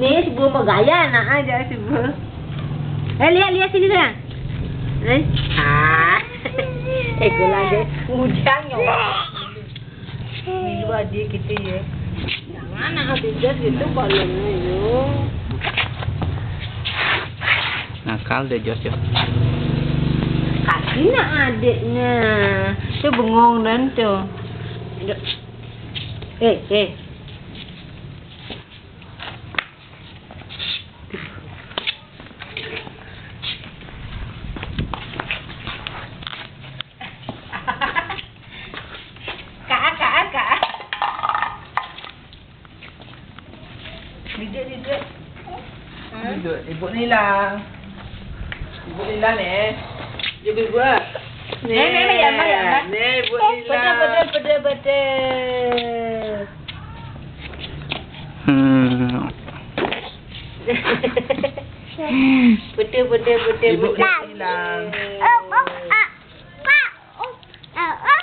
Ni sebuah bergaya nak aja sebuah. Lihat sini dah. Golah dia ujang yo. Ni dua dia kita ya. Jangan nak tidur gitu kalau yo. Nakal deh Jos. Kasih nak adiknya. Tu bengong dan tu. Kak. Duduk. Ibu Nila ni. Ibu. Ni, bayar. Ni Ibu Nila. Betul. Betul. Ibu Nila.